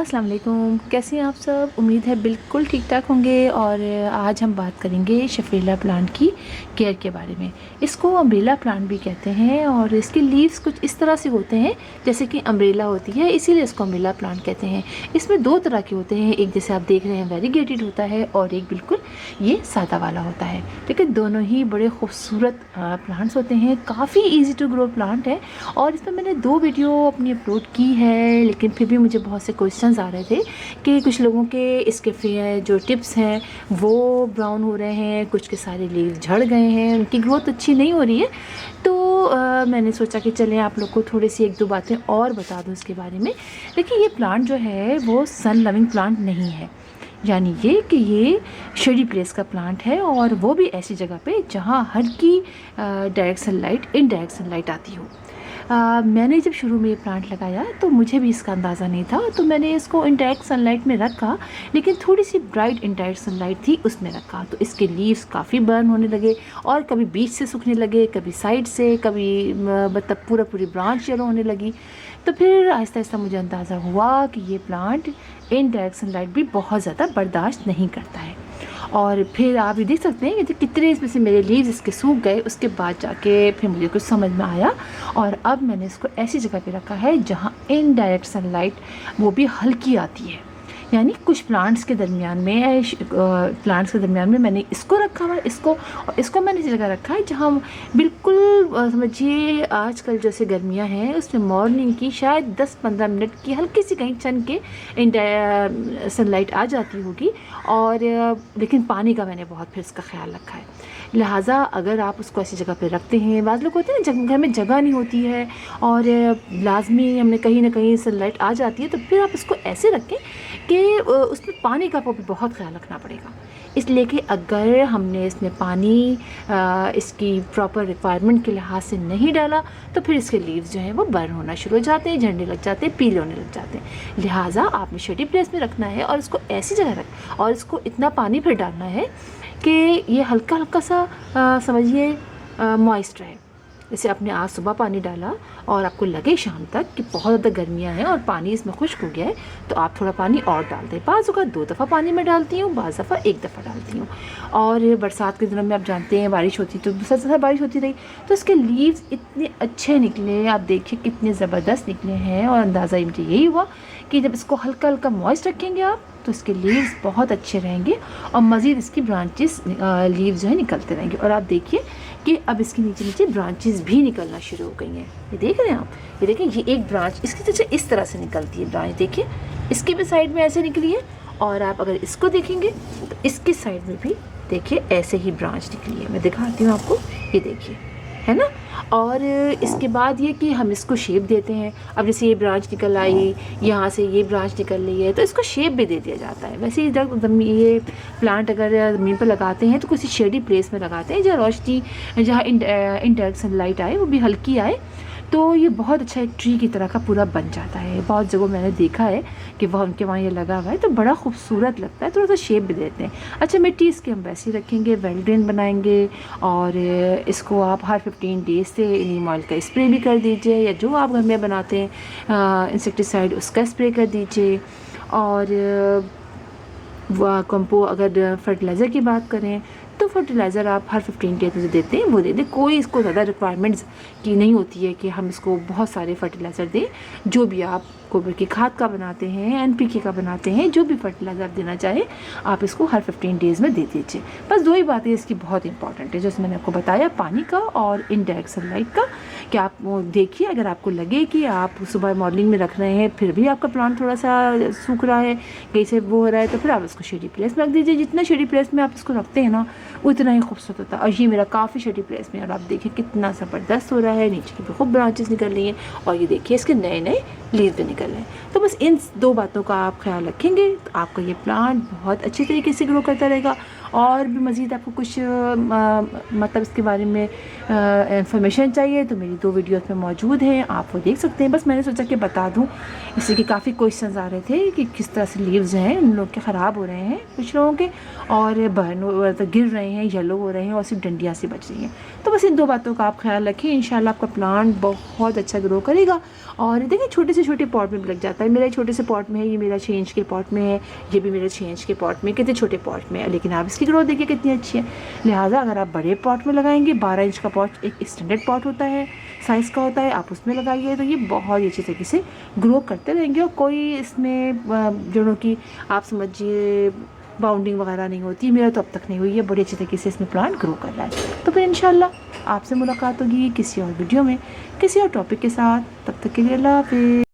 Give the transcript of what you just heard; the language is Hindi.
अस्सलाम वालेकुम। कैसे हैं आप सब? उम्मीद है बिल्कुल ठीक ठाक होंगे। और आज हम बात करेंगे शफेला प्लांट की केयर के बारे में। इसको अम्ब्रेला प्लांट भी कहते हैं और इसके लीव्स कुछ इस तरह से होते हैं जैसे कि अम्ब्रेला होती है, इसीलिए इसको अम्ब्रेला प्लांट कहते हैं। इसमें दो तरह के होते हैं, एक जैसे आप देख रहे हैं वेरीगेटेड होता है और एक बिल्कुल ये सादा वाला होता है। लेकिन दोनों ही बड़े खूबसूरत प्लांट्स होते हैं, काफ़ी ईजी टू ग्रो प्लांट है। और इसमें मैंने 2 वीडियो अपनी अपलोड की है, लेकिन फिर भी मुझे बहुत से क्वेश्चंस आ रहे थे कि कुछ लोगों के इसके जो टिप्स हैं वो ब्राउन हो रहे हैं, कुछ के सारे लीव्स झड़ गए हैं, उनकी ग्रोथ अच्छी नहीं हो रही है। तो मैंने सोचा कि चलें आप लोग को थोड़ी सी 1-2 बातें और बता दूं इसके बारे में। देखिए, ये प्लांट जो है वो सन लविंग प्लांट नहीं है, यानी ये शेडी प्लेस का प्लांट है, और वो भी ऐसी जगह पे जहाँ हल्की डायरेक्ट सनलाइट, इनडायरेक्ट सनलाइट आती हो। मैंने जब शुरू में ये प्लांट लगाया तो मुझे भी इसका अंदाज़ा नहीं था, तो मैंने इसको इनडायरेक्ट सनलाइट में रखा, लेकिन थोड़ी सी ब्राइट इनडायरेक्ट सनलाइट थी उसमें रखा, तो इसके लीव्स काफ़ी बर्न होने लगे और कभी बीच से सूखने लगे, कभी साइड से, कभी मतलब पूरी ब्रांच येलो होने लगी। तो फिर आहिस्ता आहिस्ता मुझे अंदाज़ा हुआ कि ये प्लांट इनडायरेक्ट सनलाइट भी बहुत ज़्यादा बर्दाश्त नहीं करता है। और फिर आप ये देख सकते हैं कि कितने इसमें से मेरे लीव्स इसके सूख गए। उसके बाद जाके फिर मुझे कुछ समझ में आया और अब मैंने इसको ऐसी जगह पे रखा है जहाँ इनडायरेक्ट सनलाइट वो भी हल्की आती है। यानी कुछ प्लांट्स के दरमियान में मैंने इसको रखा हुआ है, इसको मैंने इस जगह रखा है जहाँ बिल्कुल समझिए आजकल जैसे गर्मियाँ हैं उसमें मॉर्निंग की शायद 10-15 मिनट की हल्की सी कहीं छन के सनलाइट आ जाती होगी। और लेकिन पानी का मैंने बहुत फिर इसका ख्याल रखा है। लिहाजा अगर आप उसको ऐसी जगह पे रखते हैं, बाज़ लोग होते हैं ना घर में जगह नहीं होती है और लाजमी हमने कहीं ना कहीं सनलाइट आ जाती है, तो फिर आप उसको ऐसे रखें कि उसमें पानी का भी बहुत ख्याल रखना पड़ेगा। इसलिए कि अगर हमने इसमें पानी इसकी प्रॉपर रिक्वायरमेंट के लिहाज से नहीं डाला तो फिर इसके लीव्स जो हैं वो बर्न होना शुरू हो जाते हैं, झड़ने लग जाते हैं, पीले होने लग जाते हैं। लिहाजा आपने शेडी प्लेस में रखना है और इसको ऐसी जगह रख, और इसको इतना पानी फिर डालना है कि ये हल्का हल्का सा समझिए मॉइस्ट रहे। जैसे आपने आज सुबह पानी डाला और आपको लगे शाम तक कि बहुत ज़्यादा गर्मियाँ हैं और पानी इसमें खुश्क हो गया है, तो आप थोड़ा पानी और डाल दें। बाज़ का 2 दफ़ा पानी में डालती हूँ, बाज़ दफ़ा 1 दफ़ा डालती हूँ। और बरसात के दिनों में आप जानते हैं बारिश होती, तो बहुत बारिश होती रही, तो इसके लीव्स इतने अच्छे निकले, आप देखिए कितने ज़बरदस्त निकले हैं। और अंदाज़ा मुझे यही हुआ कि जब इसको हल्का हल्का मॉइस्ट रखेंगे आप तो इसके लीव्स बहुत अच्छे रहेंगे और मज़ीद इसकी ब्रांचेस लीव्स जो है निकलते रहेंगे। और आप देखिए कि अब इसके नीचे नीचे ब्रांचेस भी निकलना शुरू हो गई हैं। ये देख रहे हैं आप, ये देखें, ये एक ब्रांच इसकी तरह इस तरह से निकलती है ब्रांच, देखिए इसकी भी साइड में ऐसे निकली है। और आप अगर इसको देखेंगे तो इसकी साइड में भी देखिए ऐसे ही ब्रांच निकली है। मैं दिखाती हूँ आपको, ये देखिए, है ना। और इसके बाद ये कि हम इसको शेप देते हैं। अब जैसे ये ब्रांच निकल आई, यहाँ से ये ब्रांच निकल रही है, तो इसको शेप भी दे दिया जाता है। वैसे ये प्लांट अगर ज़मीन पर लगाते हैं तो किसी शेडी प्लेस में लगाते हैं जहाँ रोशनी, जहाँ इनडायरेक्ट सनलाइट आए, वो भी हल्की आए, तो ये बहुत अच्छा एक ट्री की तरह का पूरा बन जाता है। बहुत जगह मैंने देखा है कि वह उनके वहाँ ये लगा हुआ है, तो बड़ा खूबसूरत लगता है, थोड़ा सा शेप भी देते हैं। अच्छा, मिट्टी इसकी हम वैसे ही रखेंगे, वेल ड्रेन बनाएंगे। और इसको आप हर 15 डेज से नीम ऑयल का स्प्रे भी कर दीजिए, या जो आप घर में बनाते हैं इंसेक्टिसाइड उसका स्प्रे कर दीजिए। और अगर फर्टिलाइज़र की बात करें तो फर्टिलाइज़र आप हर 15 डेज में देते हैं, वो दे दें। कोई इसको ज़्यादा रिक्वायरमेंट्स की नहीं होती है कि हम इसको बहुत सारे फर्टिलाइज़र दें। जो भी आप गोबर की खाद का बनाते हैं, NPK का बनाते हैं, जो भी फर्टिलाइज़र देना चाहें आप इसको हर 15 डेज़ में दे दीजिए। बस 2 ही बातें इसकी बहुत इंपॉर्टेंट है, जैसे मैंने आपको बताया, पानी का और इनडायरेक्ट सनलाइट का। कि आप देखिए, अगर आपको लगे कि आप सुबह मॉर्निंग में रख रहे हैं फिर भी आपका प्लांट थोड़ा सा सूख रहा है, कहीं से वो हो रहा है, तो फिर आप इसको शेडी प्लेस में रख दीजिए। जितना शेडी प्लेस में आप इसको रखते हैं ना उतना ही खूबसूरत होता है। और ये मेरा काफ़ी शेडी प्लेस में, और आप देखिए कितना ज़बरदस्त हो रहा है, नीचे की खूब ब्रांचेस निकल रही हैं और ये देखिए इसके नए नए लीव्स भी निकल रहे हैं। तो बस इन 2 बातों का आप ख्याल रखेंगे तो आपका ये प्लांट बहुत अच्छे तरीके से ग्रो करता रहेगा। और भी मज़ीद आपको कुछ मतलब इसके बारे में इंफॉर्मेशन चाहिए तो मेरी 2 वीडियोस में मौजूद हैं, आप वो देख सकते हैं। बस मैंने सोचा कि बता दूं, इसलिए कि काफ़ी क्वेश्चंस आ रहे थे कि किस तरह से लीव्स हैं उन लोग के ख़राब हो रहे हैं कुछ लोगों के, और बर्न गिर रहे हैं, येलो हो रहे हैं और सिर्फ डंडियाँ से बच रही हैं। तो बस इन 2 बातों का आप ख्याल रखिए, इंशाल्लाह आपका प्लांट बहुत अच्छा ग्रो करेगा। और देखिए छोटे से छोटे पॉट में भी लग जाता है, मेरा एक छोटे से पॉट में है, ये मेरा चेंज के पॉट में है, ये भी मेरे चेंज के पॉट में, कितने छोटे पॉट में है, लेकिन आप इसकी ग्रोथ देखिए कितनी अच्छी है। लिहाजा अगर आप बड़े पॉट में लगाएंगे, 12 इंच का पॉट एक स्टैंडर्ड पॉट होता है, साइज़ का होता है, आप उसमें लगाइए तो ये बहुत ही अच्छी तरीके से ग्रो करते रहेंगे। और कोई इसमें जो कि आप समझिए बाउंडिंग वगैरह नहीं होती, मेरा तो अब तक नहीं हुई है, बड़ी अच्छी तरीके से इसमें प्लांट ग्रो कर रहा है। तो फिर इंशाल्लाह आपसे मुलाकात होगी किसी और वीडियो में, किसी और टॉपिक के साथ। तब तक के लिए अल्लाह हाफ़िज़।